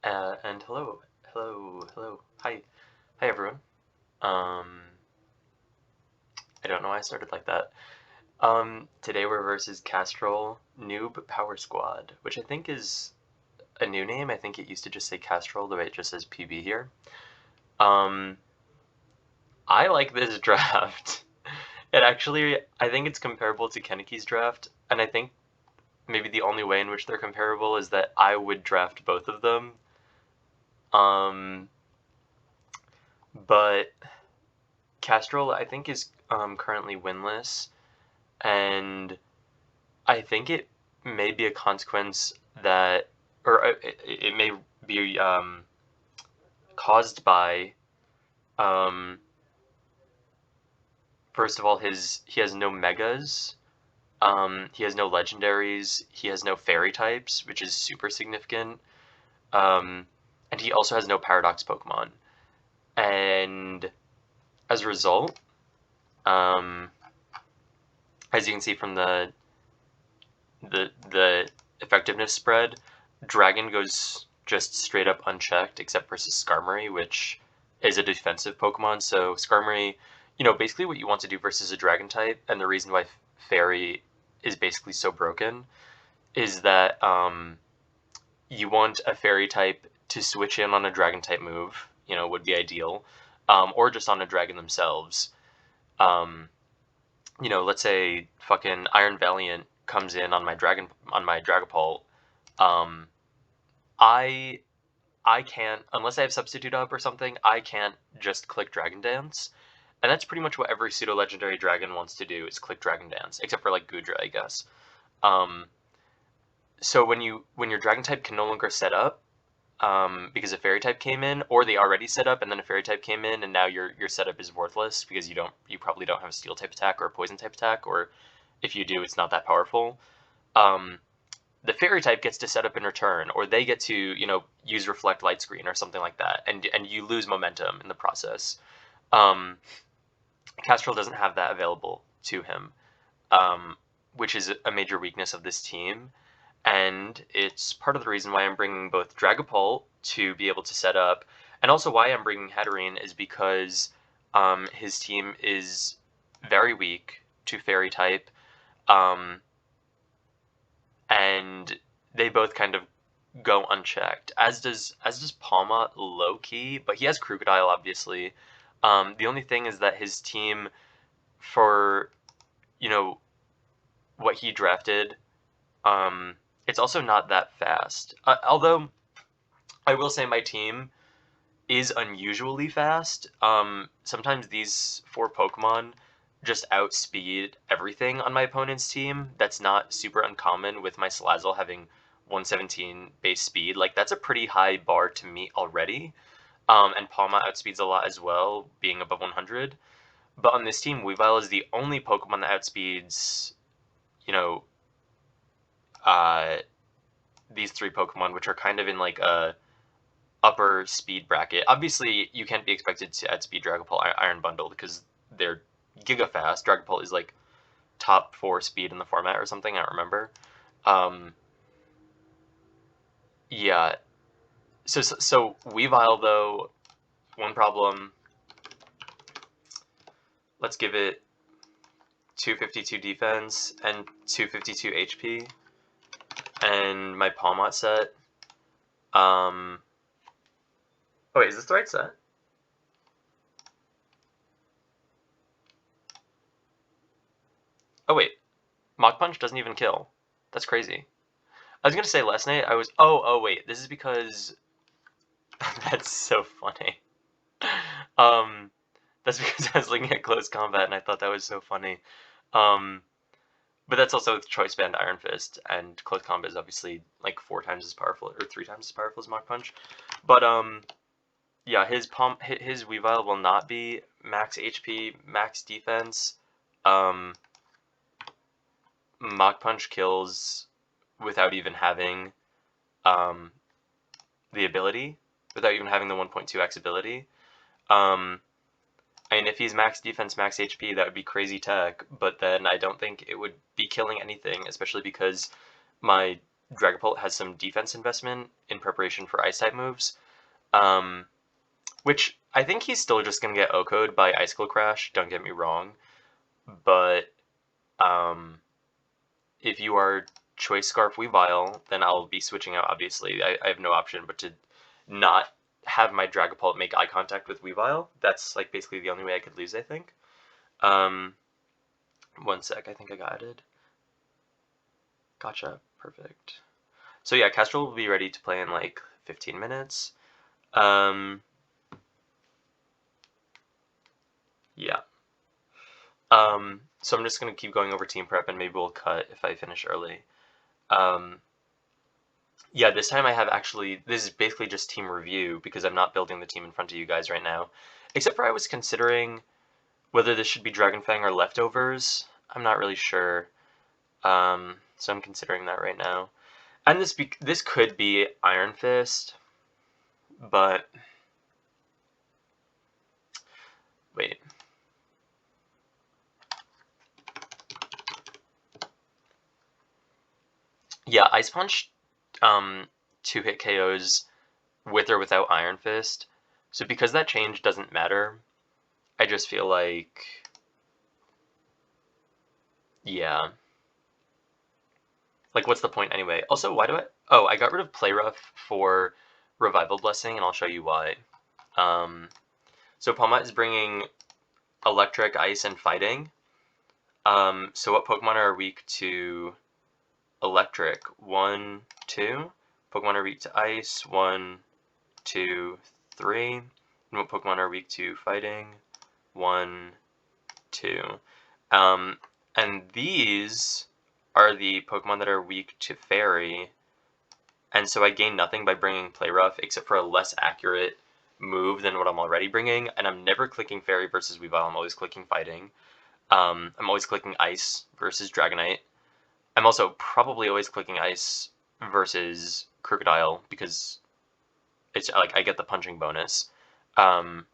And hello, hi, everyone. Um, I don't know why I started like that. Today we're versus Castrol Noob Power Squad, which I think is a new name. I think it used to just say Castrol, the way it just says PB here. Um, I like this draft. I think it's comparable to Kenneke's draft, and I think maybe the only way in which they're comparable is that I would draft both of them. Um, but Castrol, I think, is currently winless, and I think it may be a consequence that, or it may be caused by, um, first of all, he has no megas, he has no legendaries, he has no fairy types, which is super significant, um, and he also has no paradox Pokemon. And as a result, um, as you can see from the effectiveness spread, Dragon goes just straight up unchecked, except versus Skarmory, which is a defensive Pokemon. So Skarmory, basically what you want to do versus a Dragon type, and the reason why Fairy is basically so broken, is that you want a Fairy type to switch in on a Dragon type move, would be ideal, or just on a Dragon themselves. Let's say fucking Iron Valiant comes in on my Dragapult. Um, I I can't, unless I have Substitute up or something, I can't just click Dragon Dance. And that's pretty much what every pseudo legendary dragon wants to do, is click Dragon Dance, except for like Gudra, I guess. Um, so when your Dragon type can no longer set up, because a Fairy type came in, or they already set up and then a Fairy type came in, and now your setup is worthless because you probably don't have a Steel type attack or a Poison type attack, or if you do, it's not that powerful. Um, the Fairy type gets to set up in return, or they get to use Reflect Light Screen or something like that, and you lose momentum in the process. Um, Castrol doesn't have that available to him, which is a major weakness of this team. And it's part of the reason why I'm bringing both Dragapult to be able to set up, and also why I'm bringing Hatterene is because his team is very weak to Fairy type, um, and they both kind of go unchecked. As does Palma low key, but he has Crocodile obviously. The only thing is that his team, for you know what he drafted, it's also not that fast. Although I will say my team is unusually fast. Sometimes these four Pokemon just outspeed everything on my opponent's team. That's not super uncommon, with my Salazzle having 117 base speed. Like, that's a pretty high bar to meet already. And Palma outspeeds a lot as well, being above 100. But on this team, Weavile is the only Pokemon that outspeeds, you know, uh, these three Pokemon, which are kind of in like a upper speed bracket. Obviously, you can't be expected to outspeed Dragapult Iron Bundle because they're giga fast. Dragapult is like top 4 speed in the format or something, I don't remember. Yeah. So Weavile, though, one problem. Let's give it 252 defense and 252 HP. And my Palmot set. Oh wait, is this the right set? Oh wait, Mach Punch doesn't even kill. That's crazy. I was gonna say last night I was. Oh wait, this is because that's so funny. Um, that's because I was looking at Close Combat and I thought that was so funny. Um, but that's also with Choice Band Iron Fist, and Close Combat is obviously like 4 times as powerful, or 3 times as powerful as Mach Punch. But yeah, his Weavile will not be max HP, max defense. Mach Punch kills without even having um, the ability, without even having the 1.2x ability. I mean, if he's max defense, max HP, that would be crazy tech, but then I don't think it would be killing anything, especially because my Dragapult has some defense investment in preparation for Ice-type moves, which I think he's still just going to get OHKO'd by Icicle Crash, don't get me wrong, but if you are Choice Scarf Weavile, then I'll be switching out, obviously. I have no option but to not have my Dragapult make eye contact with Weavile. That's, like, basically the only way I could lose, I think. One sec, I think I got it. Gotcha, perfect. So yeah, Kestrel will be ready to play in, like, 15 minutes. Yeah. So I'm just going to keep going over team prep, and maybe we'll cut if I finish early. Yeah, this time I have this is basically just team review, because I'm not building the team in front of you guys right now. Except for I was considering whether this should be Dragonfang or Leftovers. I'm not really sure. So I'm considering that right now. And this could be Iron Fist, but... Wait. Yeah, Ice Punch 2-hit KOs with or without Iron Fist. So because that change doesn't matter, I just feel like... Yeah. Like, what's the point anyway? Also, why do I... Oh, I got rid of Play Rough for Revival Blessing, and I'll show you why. So Palmat is bringing Electric, Ice, and Fighting. So what Pokemon are weak to Electric? 1, 2. Pokemon are weak to Ice. 1, 2, 3. And what Pokemon are weak to Fighting? 1, 2. And these are the Pokemon that are weak to Fairy. And so I gain nothing by bringing Play Rough, except for a less accurate move than what I'm already bringing. And I'm never clicking Fairy versus Weavile. I'm always clicking Fighting. I'm always clicking Ice versus Dragonite. I'm also probably always clicking Ice versus Crocodile, because it's like I get the punching bonus. And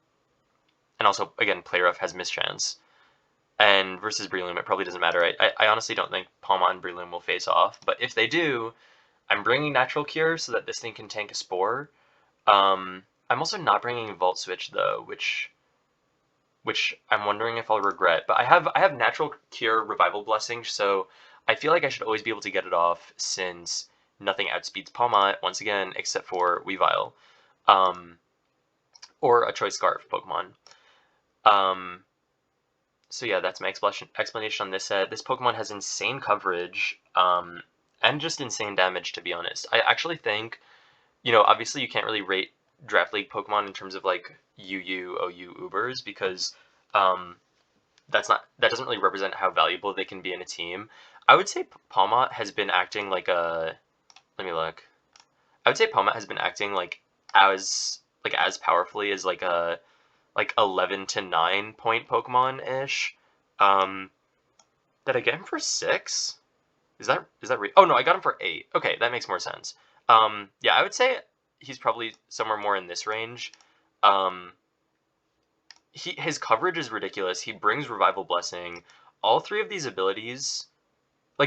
also, again, Play Rough has Mischance. And versus Breloom, it probably doesn't matter. I honestly don't think Palma and Breloom will face off, but if they do, I'm bringing Natural Cure so that this thing can tank a Spore. I'm also not bringing Volt Switch, though, which I'm wondering if I'll regret. But I have Natural Cure Revival Blessing, so I feel like I should always be able to get it off, since nothing outspeeds Palma, once again, except for Weavile. Or a Choice Scarf Pokemon. So yeah, that's my explanation on this set. This Pokemon has insane coverage, and just insane damage, to be honest. I actually think, obviously you can't really rate Draft League Pokemon in terms of, like, UU, OU, Ubers, because that doesn't really represent how valuable they can be in a team. I would say Palma has been acting like a... Let me look. I would say Palma has been acting as powerfully as like a 11 to 9 point Pokemon-ish. Did I get him for 6? Is that oh no, I got him for 8. Okay, that makes more sense. Yeah, I would say he's probably somewhere more in this range. His coverage is ridiculous. He brings Revival Blessing. All three of these abilities,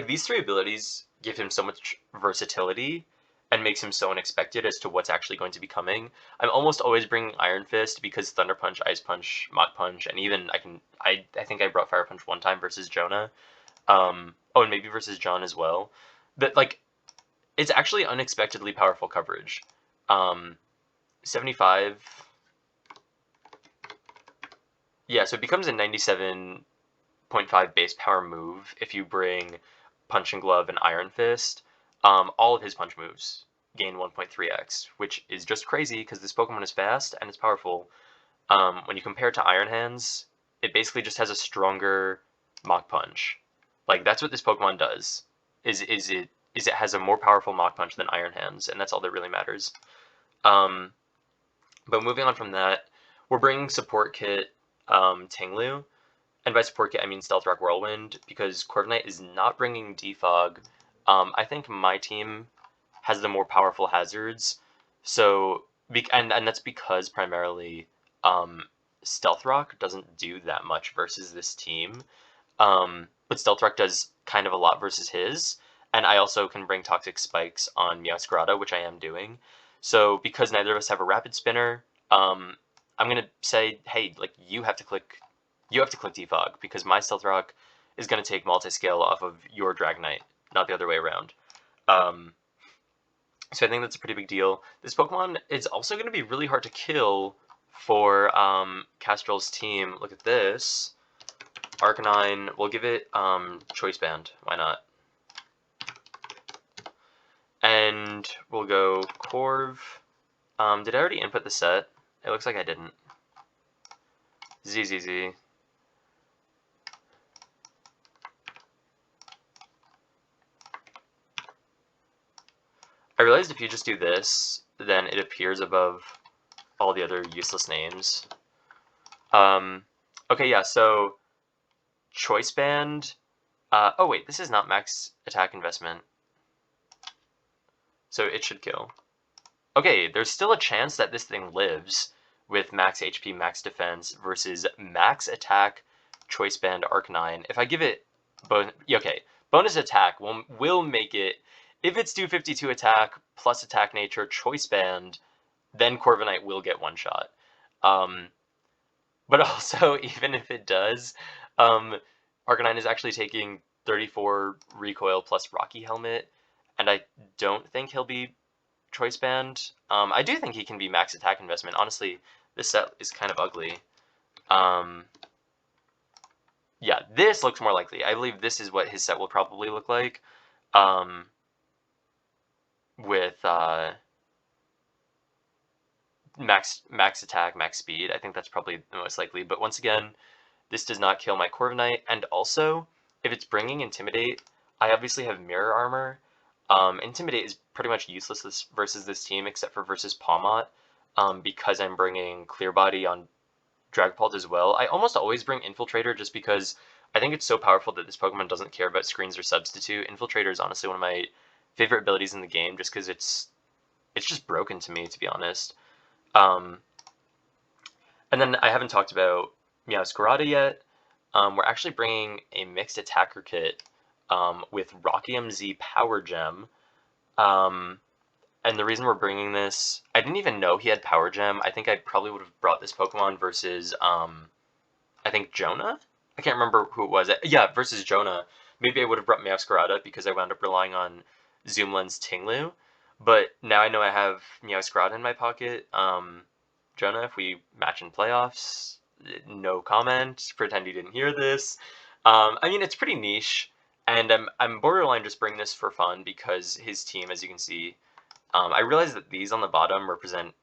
these three abilities give him so much versatility and makes him so unexpected as to what's actually going to be coming. I'm almost always bringing Iron Fist, because Thunder Punch, Ice Punch, Mach Punch, and even I think I brought Fire Punch one time versus Jonah. Oh, and maybe versus John as well. That, it's actually unexpectedly powerful coverage. 75. Yeah, so it becomes a 97.5 base power move if you bring Punching Glove and Iron Fist. All of his punch moves gain 1.3x, which is just crazy because this Pokemon is fast and it's powerful. When you compare it to Iron Hands, it basically just has a stronger Mach Punch. That's what this Pokemon does. It has a more powerful Mach Punch than Iron Hands, and that's all that really matters. But moving on from that, we're bringing Support Kit Tinglu, and by Support Kit I mean Stealth Rock Whirlwind, because Corviknight is not bringing Defog. I think my team has the more powerful hazards, so and that's because primarily Stealth Rock doesn't do that much versus this team, but Stealth Rock does kind of a lot versus his, and I also can bring Toxic Spikes on Meowscarada, which I am doing. So because neither of us have a Rapid Spinner, I'm gonna say, hey, like you have to click Defog because my Stealth Rock is gonna take multi-scale off of your Dragonite, not the other way around. So I think that's a pretty big deal. This Pokemon is also going to be really hard to kill for Castrol's team. Look at this. Arcanine, we'll give it Choice Band. Why not? And we'll go Corv. Did I already input the set? It looks like I didn't. ZZZ. I realized if you just do this, then it appears above all the other useless names. Okay, yeah, so Choice Band. Oh wait, this is not max attack investment. So it should kill. Okay, there's still a chance that this thing lives with max HP, max defense versus max attack, Choice Band, Arcanine. If I give it bonus attack will make it. If it's 252 attack plus attack nature, Choice Band, then Corviknight will get one shot. But also, even if it does, Arcanine is actually taking 34 recoil plus Rocky Helmet, and I don't think he'll be Choice Band. I do think he can be max attack investment. Honestly, this set is kind of ugly. Yeah, this looks more likely. I believe this is what his set will probably look like. With max attack, max speed. I think that's probably the most likely. But once again, this does not kill my Corviknight. And also, if it's bringing Intimidate, I obviously have Mirror Armor. Intimidate is pretty much useless versus this team, except for versus Pawmot, because I'm bringing Clear Body on Dragapult as well. I almost always bring Infiltrator just because I think it's so powerful that this Pokemon doesn't care about screens or substitute. Infiltrator is honestly one of my favorite abilities in the game just because it's just broken to me, to be honest. And then I haven't talked about Meowscarada yet. We're actually bringing a mixed attacker kit with Rocky MZ Power Gem. And the reason we're bringing this, I didn't even know he had Power Gem. I think I probably would have brought this Pokemon versus, I think Jonah? I can't remember who it was. Yeah, versus Jonah. Maybe I would have brought Meowscarada because I wound up relying on Zoom Lens Tinglu. But now I know I have Meowscarada in my pocket. Jonah, if we match in playoffs, no comment. Pretend you didn't hear this. I mean, it's pretty niche, and I'm borderline just bringing this for fun because his team, as you can see, I realize that these on the bottom represent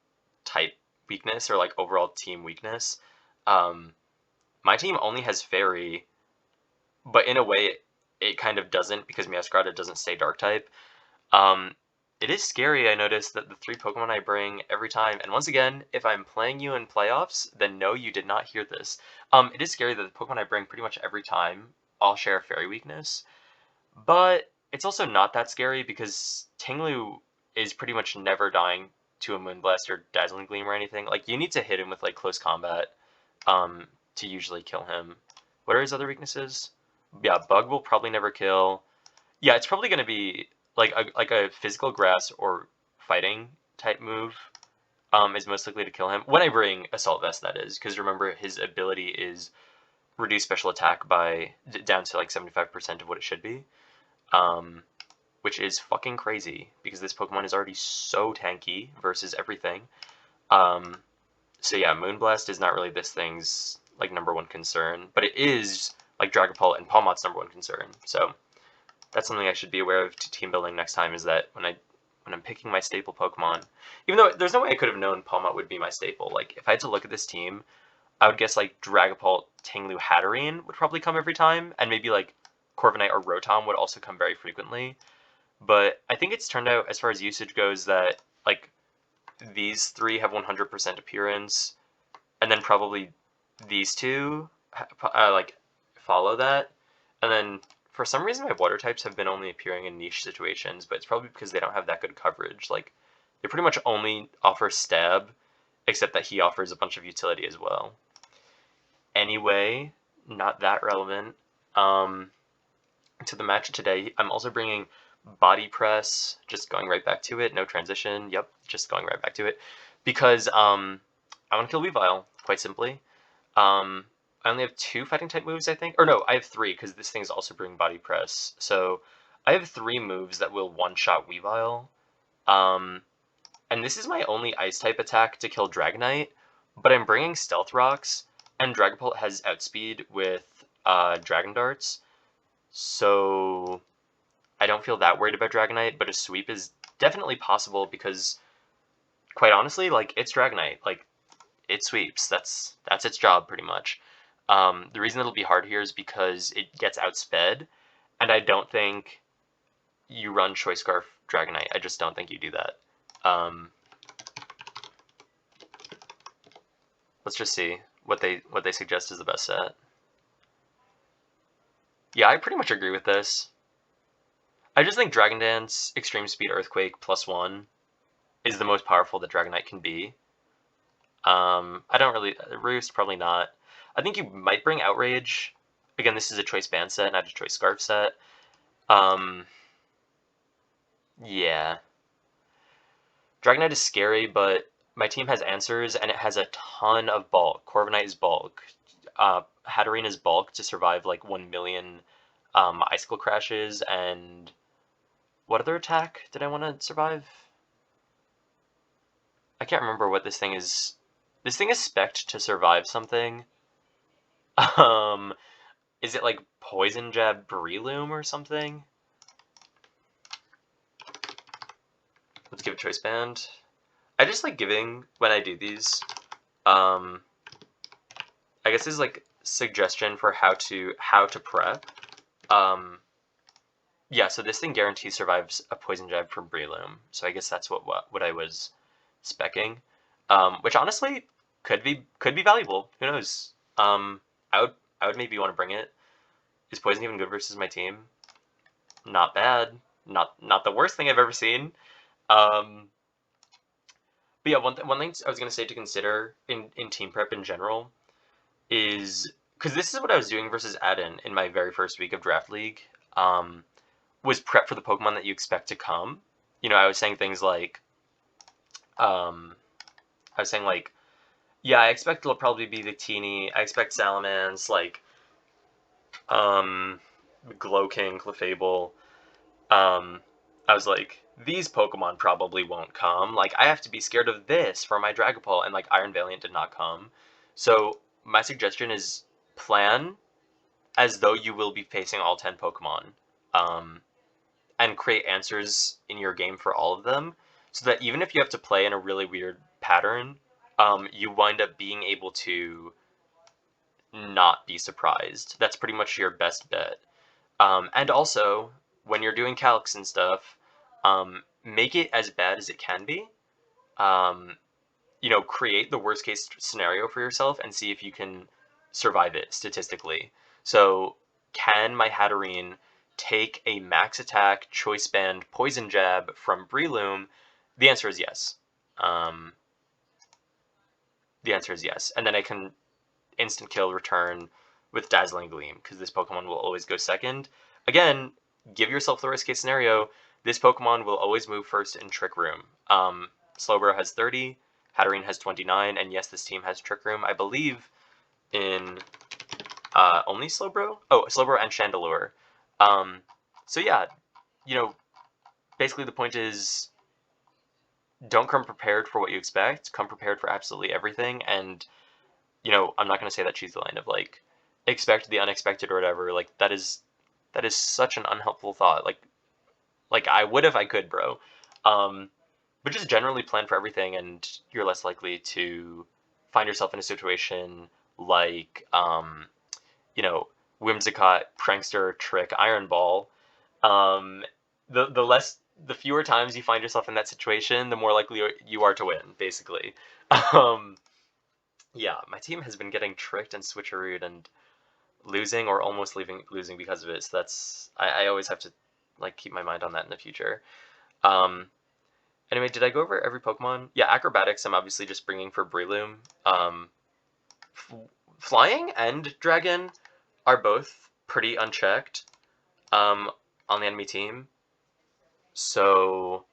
type weakness or like overall team weakness. My team only has Fairy, but in a way it kind of doesn't because Meowscarada doesn't stay Dark type. It is scary, I noticed, that the 3 Pokemon I bring every time, and once again, if I'm playing you in playoffs, then no, you did not hear this. It is scary that the Pokemon I bring pretty much every time all share Fairy weakness, but it's also not that scary because Tinglu is pretty much never dying to a Moonblast or Dazzling Gleam or anything. Like, you need to hit him with, like, close combat to usually kill him. What are his other weaknesses? Yeah, Bug will probably never kill. Yeah, it's probably going to be like a physical grass or fighting type move is most likely to kill him. When I bring Assault Vest, that is, because remember his ability is reduce special attack by down to like 75% of what it should be, which is fucking crazy because this Pokemon is already so tanky versus everything. So yeah, Moonblast is not really this thing's like #1 concern, but it is like Dragapult and Pawmot's #1 concern. So that's something I should be aware of to team building next time, is that when I'm picking my staple Pokemon, even though there's no way I could have known Pawmot would be my staple. Like, if I had to look at this team, I would guess like Dragapult, Tinglu, Hatterene would probably come every time, and maybe like Corviknight or Rotom would also come very frequently. But I think it's turned out, as far as usage goes, that like these 3 have 100% appearance, and then probably these 2 like follow that, and then for some reason my water types have been only appearing in niche situations, but it's probably because they don't have that good coverage. Like, they pretty much only offer stab, except that he offers a bunch of utility as well. Anyway, not that relevant. To the match today, I'm also bringing Body Press, just going right back to it, no transition, yep, just going right back to it, because I want to kill Weavile, quite simply. I only have 2 fighting type moves, I think, or no, I have 3, because this thing's also bringing Body Press, so I have 3 moves that will one-shot Weavile, and this is my only Ice type attack to kill Dragonite, but I'm bringing Stealth Rocks, and Dragapult has Outspeed with Dragon Darts, so I don't feel that worried about Dragonite, but a sweep is definitely possible because, quite honestly, like, it's Dragonite. Like, it sweeps. That's its job, pretty much. The reason it'll be hard here is because it gets outsped, and I don't think you run Choice Scarf Dragonite. I just don't think you do that. Let's just see what they suggest is the best set. Yeah, I pretty much agree with this. I just think Dragon Dance, Extreme Speed Earthquake +1 is the most powerful that Dragonite can be. I don't really... Roost, probably not. I think you might bring Outrage. Again, this is a choice band set, not a choice scarf set. Yeah. Dragonite is scary, but my team has answers, and it has a ton of bulk. Corviknight is bulk. Hatterene is bulk to survive like 1 million Icicle Crashes, and... What other attack did I want to survive? I can't remember what this thing is. This thing is spec'd to survive something. Is it like Poison Jab Breloom or something? Let's give it Choice Band. I just like giving, when I do these, I guess this is like suggestion for how to prep. Yeah, so this thing guarantees survives a Poison Jab from Breloom. So I guess that's what I was specking. Which honestly could be valuable. Who knows? I would maybe want to bring it. Is Poison even good versus my team? Not bad. Not the worst thing I've ever seen. But yeah, one thing I was gonna say to consider in team prep in general is, because this is what I was doing versus Adin in my very first week of Draft League, was prep for the Pokemon that you expect to come. You know, I was saying things like, yeah, I expect it'll probably be Victini. I expect Salamence, like, Glowking, Clefable. I was like, these Pokemon probably won't come. Like, I have to be scared of this for my Dragapult, and like Iron Valiant did not come. So my suggestion is plan as though you will be facing all 10 Pokemon, and create answers in your game for all of them, so that even if you have to play in a really weird pattern, you wind up being able to not be surprised. That's pretty much your best bet. And also, when you're doing calcs and stuff, make it as bad as it can be. You know, create the worst case scenario for yourself and see if you can survive it statistically. So, can my Hatterene take a max attack, choice band, poison jab from Breloom? The answer is yes. The answer is yes. And then I can instant kill return with Dazzling Gleam, because this Pokemon will always go second. Again, give yourself the worst case scenario. This Pokemon will always move first in Trick Room. Slowbro has 30, Hatterene has 29, and yes, this team has Trick Room, I believe, in only Slowbro? Oh, Slowbro and Chandelure. So yeah, you know, basically the point is, don't come prepared for what you expect, come prepared for absolutely everything, and, you know, I'm not going to say that cheesy line of, like, expect the unexpected or whatever. Like, that is such an unhelpful thought. Like I would if I could, bro. But just generally plan for everything, and you're less likely to find yourself in a situation like, you know, Whimsicott, Prankster, Trick, Iron Ball. The fewer times you find yourself in that situation, the more likely you are to win, basically. Yeah, my team has been getting tricked and switcherooed and losing or almost losing because of it. So I always have to like keep my mind on that in the future. Anyway, did I go over every Pokemon? Yeah, Acrobatics I'm obviously just bringing for Breloom. Flying and Dragon are both pretty unchecked on the enemy team. So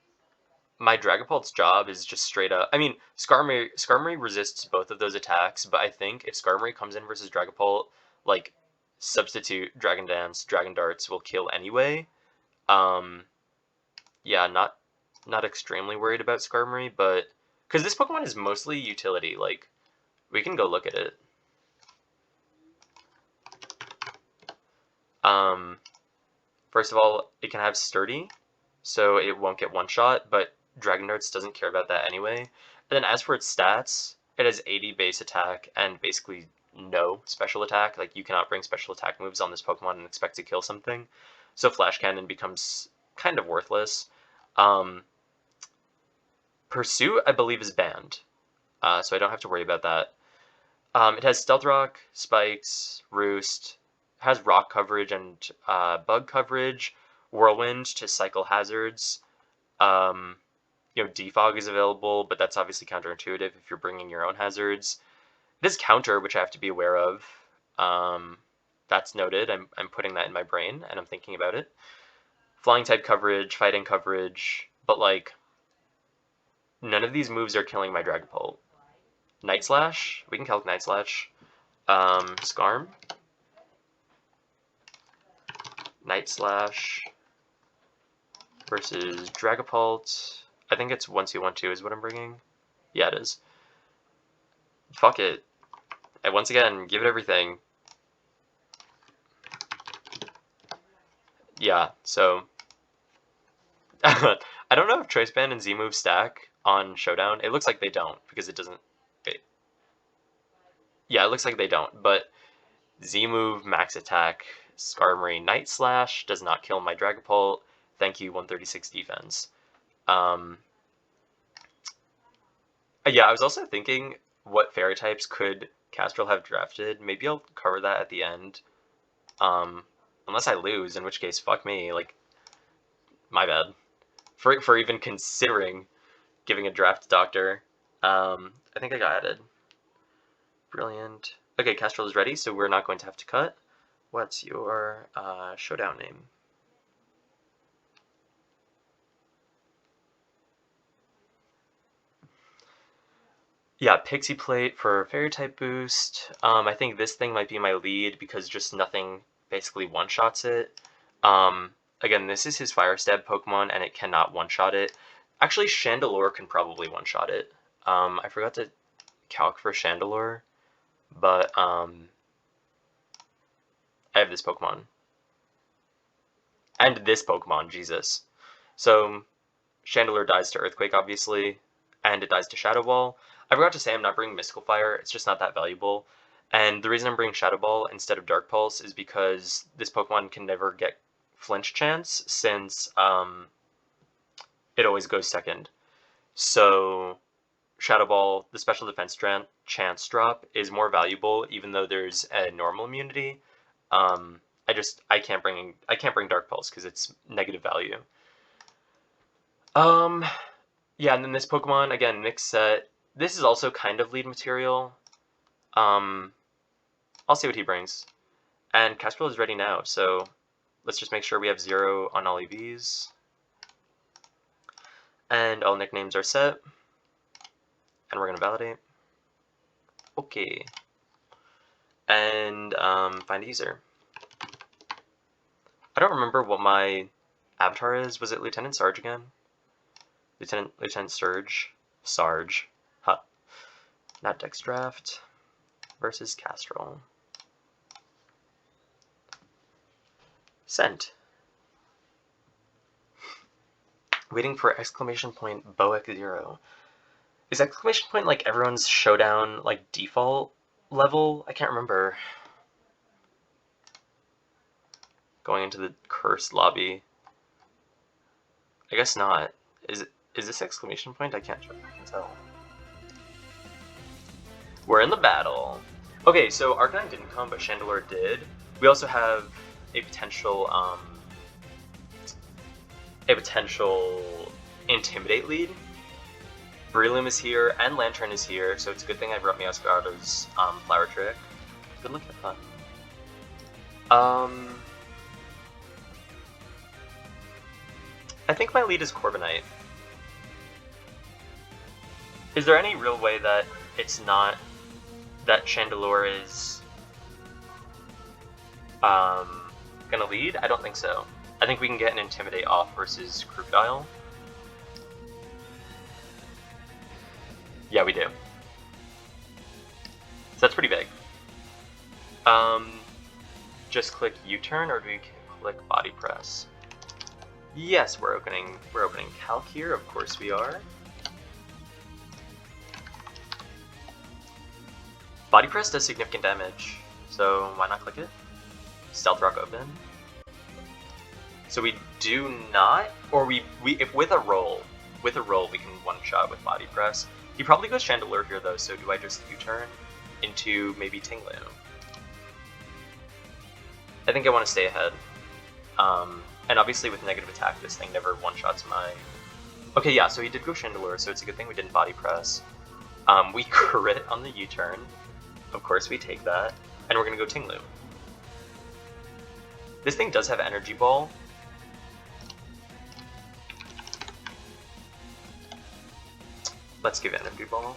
my Dragapult's job is just straight up. I mean, Skarmory resists both of those attacks, but I think if Skarmory comes in versus Dragapult, like substitute Dragon Dance, Dragon Darts will kill anyway. Yeah, not extremely worried about Skarmory, but because this Pokemon is mostly utility, like we can go look at it. First of all, it can have Sturdy, so it won't get one-shot, but Dragon Darts doesn't care about that anyway. And then as for its stats, it has 80 base attack and basically no special attack. Like, you cannot bring special attack moves on this Pokemon and expect to kill something. So Flash Cannon becomes kind of worthless. Pursuit, I believe, is banned, so I don't have to worry about that. It has Stealth Rock, Spikes, Roost, has rock coverage and bug coverage, Whirlwind to cycle hazards. Defog is available, but that's obviously counterintuitive if you're bringing your own hazards. It has Counter, which I have to be aware of. That's noted. I'm putting that in my brain, and I'm thinking about it. Flying type coverage, fighting coverage, but like none of these moves are killing my Dragapult. Night Slash, we can calc Night Slash. Skarm. Night Slash versus Dragapult. I think it's 1-2-1-2 is what I'm bringing. Yeah, it is. Fuck it. And once again, give it everything. Yeah, so I don't know if Choice Band and Z-Move stack on Showdown. It looks like they don't, because it doesn't... Yeah, it looks like they don't, but Z-Move, Max Attack, Skarmory, Night Slash does not kill my Dragapult. Thank you, 136 defense. Yeah, I was also thinking what fairy types could Castrol have drafted. Maybe I'll cover that at the end. Unless I lose, in which case, fuck me. Like, my bad. For even considering giving a draft doctor. I think I got added. Brilliant. Okay, Castrol is ready, so we're not going to have to cut. What's your Showdown name? Yeah, Pixie Plate for Fairy type boost. I think this thing might be my lead because just nothing basically one-shots it. Again, this is his Fire Stab Pokemon, and it cannot one-shot it. Actually, Chandelure can probably one-shot it. I forgot to calc for Chandelure, but I have this Pokemon. And this Pokemon, Jesus. So, Chandelure dies to Earthquake, obviously, and it dies to Shadow Ball. I forgot to say I'm not bringing Mystical Fire, it's just not that valuable. And the reason I'm bringing Shadow Ball instead of Dark Pulse is because this Pokemon can never get Flinch Chance, since it always goes second. So Shadow Ball, the special defense chance drop, is more valuable, even though there's a normal immunity. I can't bring Dark Pulse because it's negative value. Yeah, and then this Pokemon, again, mixed set. This is also kind of lead material. I'll see what he brings. And Castrol is ready now, so let's just make sure we have 0 on all EVs. And all nicknames are set. And we're going to validate. Okay. And find a user. I don't remember what my avatar is. Was it Lieutenant Sarge again? Lieutenant Surge? Sarge. Huh. Not Dex Draft. Versus Castrol. Sent. Waiting for exclamation point Boek 0. Is exclamation point like everyone's Showdown like default level? I can't remember. Going into the cursed lobby. I guess not. Is this exclamation point? I can't tell. We're in the battle. Okay, so Arcanine didn't come, but Chandelure did. We also have a potential Intimidate lead. Breloom is here, and Lantern is here, so it's a good thing I brought Meowscarada's Flower Trick. Good luck, have fun. I think my lead is Corbinite. Is there any real way that it's not that Chandelure is gonna lead? I don't think so. I think we can get an Intimidate off versus Crocodile. Yeah, we do. So that's pretty big. Just click U-turn, or do we click body press? Yes, we're opening calc here. Of course we are. Body press does significant damage, so why not click it? Stealth Rock open. So we do not, or if with a roll we can one shot with body press. He probably goes Chandelure here though, so do I just U-turn into maybe Tinglu? I think I want to stay ahead. And obviously with negative attack, this thing never one-shots my... Okay, yeah, so he did go Chandelure, so it's a good thing we didn't body press. We crit on the U-turn. Of course we take that, and we're going to go Tinglu. This thing does have Energy Ball. Let's give it Energy Ball.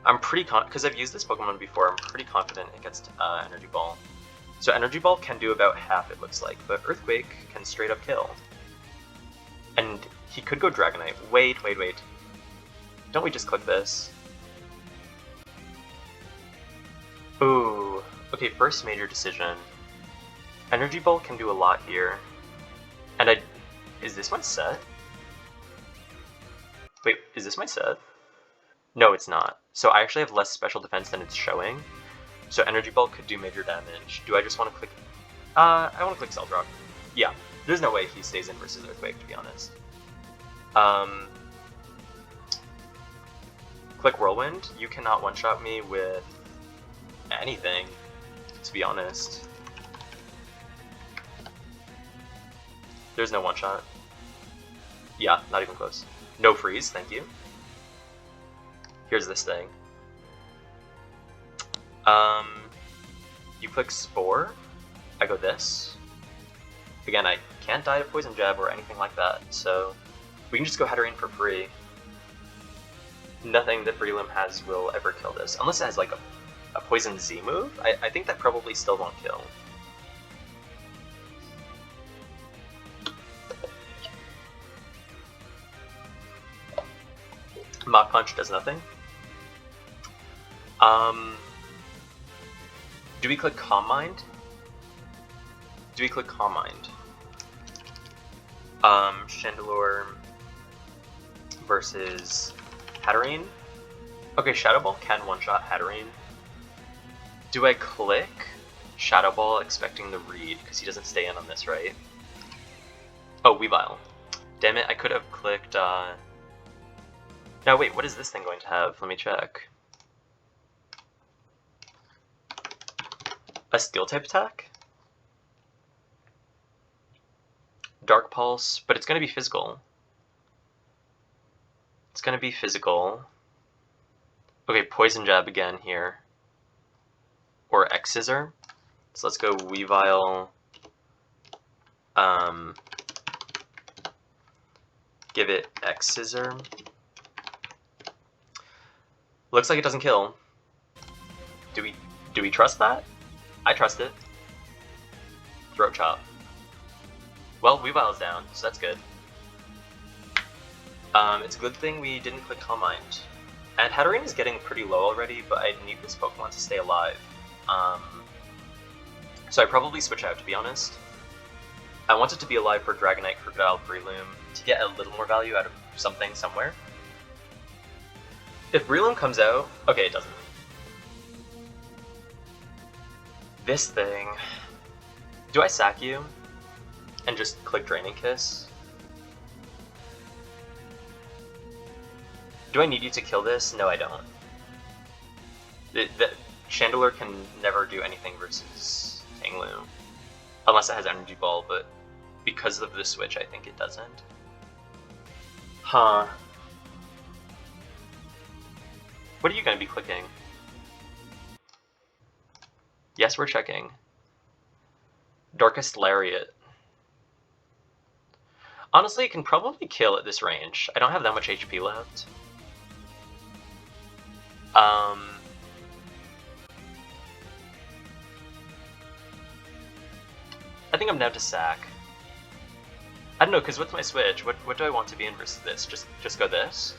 I'm pretty because I've used this Pokemon before, I'm pretty confident it gets Energy Ball. So Energy Ball can do about half, it looks like, but Earthquake can straight up kill. And he could go Dragonite. Wait. Don't we just click this? Ooh. Okay, first major decision. Energy Ball can do a lot here. And is this my set? Wait, is this my set? No, it's not. So I actually have less special defense than it's showing. So Energy Ball could do major damage. Do I just want to click... I want to click Stealth Rock. Yeah, there's no way he stays in versus Earthquake, to be honest. Click Whirlwind. You cannot one-shot me with anything, to be honest. There's no one-shot. Yeah, not even close. No freeze, thank you. Here's this thing. You click Spore. I go this. Again, I can't die to Poison Jab or anything like that, so we can just go Hatterene for free. Nothing that Breloom has will ever kill this, unless it has like a Poison Z move. I think that probably still won't kill. Mach Punch does nothing. Do we click Calm Mind? Chandelure versus Hatterene. Okay, Shadow Ball can one-shot Hatterene. Do I click Shadow Ball expecting the read, because he doesn't stay in on this, right? Oh, Weavile. Damn it, I could have clicked, Now wait, what is this thing going to have? Let me check. A Steel-type attack? Dark Pulse, but it's going to be physical. Okay, Poison Jab again here. Or X-Scissor. So let's go Weavile. Give it X-Scissor. Looks like it doesn't kill. Do we trust that? I trust it. Throat Chop. Well, Weavile's down, so that's good. It's a good thing we didn't click Calm Mind. And Hatterene is getting pretty low already, but I need this Pokemon to stay alive. So I probably switch out, to be honest. I want it to be alive for Dragonite, Crocodile, Breloom, to get a little more value out of something somewhere. If Breloom comes out... Okay, it doesn't. This thing... Do I sack you? And just click Draining Kiss? Do I need you to kill this? No, I don't. The Chandelure can never do anything versus Tinglu. Unless it has Energy Ball, but because of the switch, I think it doesn't. Huh. What are you going to be clicking? Yes, we're checking. Darkest Lariat. Honestly, it can probably kill at this range. I don't have that much HP left. I think I'm down to sack. I don't know, because with my switch, what do I want to be in versus this? Just go this?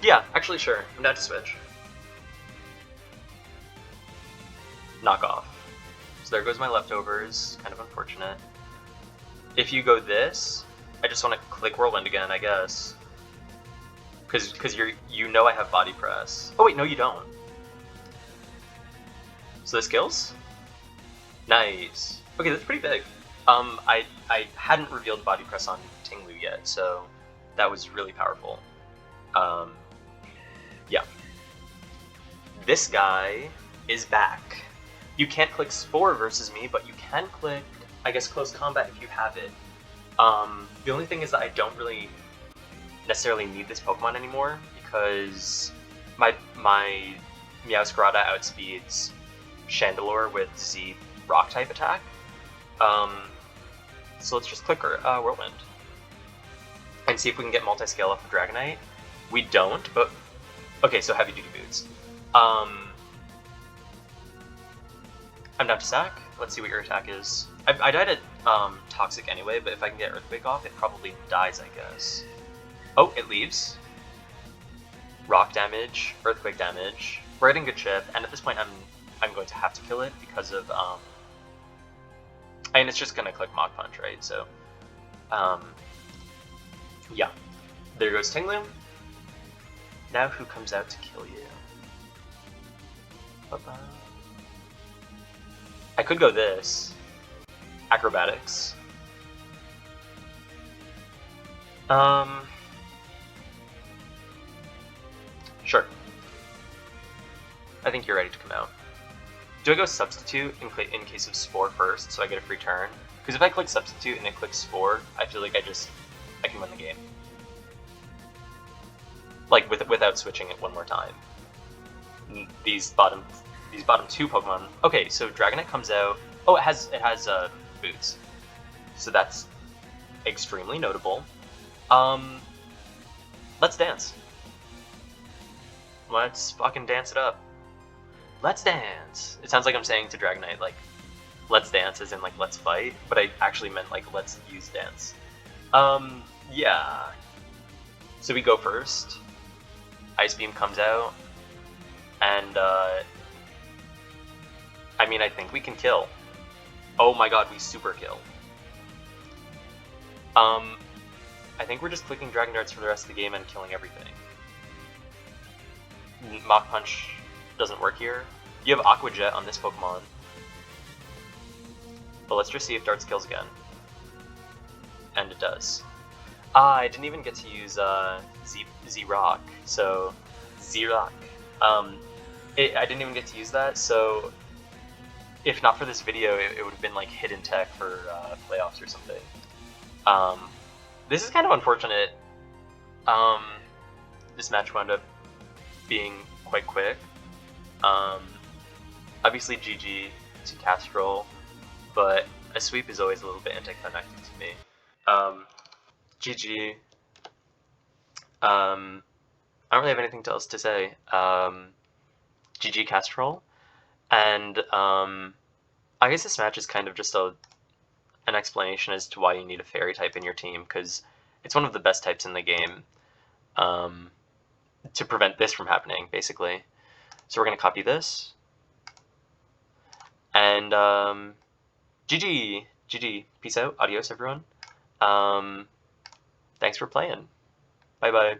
Yeah, actually, sure. I'm down to switch. Knock off. So there goes my leftovers. Kind of unfortunate. If you go this, I just want to click Whirlwind again, I guess. Because you know I have body press. Oh wait, no you don't. So this kills? Nice. Okay, that's pretty big. I hadn't revealed body press on Tinglu yet, so that was really powerful. Yeah. This guy is back. You can't click Spore versus me, but you can click, I guess, Close Combat if you have it. The only thing is that I don't really necessarily need this Pokemon anymore because my Meowscarada outspeeds Chandelure with Z Rock type attack. So let's just click Whirlwind and see if we can get multi-scale off of Dragonite. We don't, but okay. So heavy duty boots. I'm down to sack. Let's see what your attack is. I died at Toxic anyway, but if I can get Earthquake off, it probably dies, I guess. Oh, it leaves. Rock damage, Earthquake damage. We're getting good chip, and at this point I'm going to have to kill it because of and it's just gonna click Mach Punch, right? So yeah. There goes Tinglu. Now who comes out to kill you? Bye-bye. I could go this. Acrobatics. Sure. I think you're ready to come out. Do I go Substitute in case of Spore first, so I get a free turn? Because if I click Substitute and it clicks Spore, I feel like I can win the game. Like, without switching it one more time. These bottom two Pokemon. Okay, so Dragonite comes out. Oh, it has boots, so that's extremely notable. Let's dance. Let's fucking dance it up. Let's dance. It sounds like I'm saying to Dragonite, like, let's dance as in, like, let's fight, but I actually meant, like, let's use dance. Yeah. So we go first. Ice Beam comes out, and, I mean, I think we can kill. Oh my god, we super kill. I think we're just clicking Dragon Darts for the rest of the game and killing everything. Mach Punch doesn't work here. You have Aqua Jet on this Pokemon. But let's just see if Darts kills again. And it does. I didn't even get to use Z-Rock, so Z-Rock. I didn't even get to use that, so if not for this video, it would have been like hidden tech for playoffs or something. This is kind of unfortunate. This match wound up being quite quick. Obviously GG to Castrol, but a sweep is always a little bit anticlimactic to me. GG. I don't really have anything else to say. GG Castrol, and I guess this match is kind of just an explanation as to why you need a fairy type in your team, because it's one of the best types in the game to prevent this from happening, basically. So we're going to copy this, and GG, GG, peace out, adios everyone. Thanks for playing, bye bye.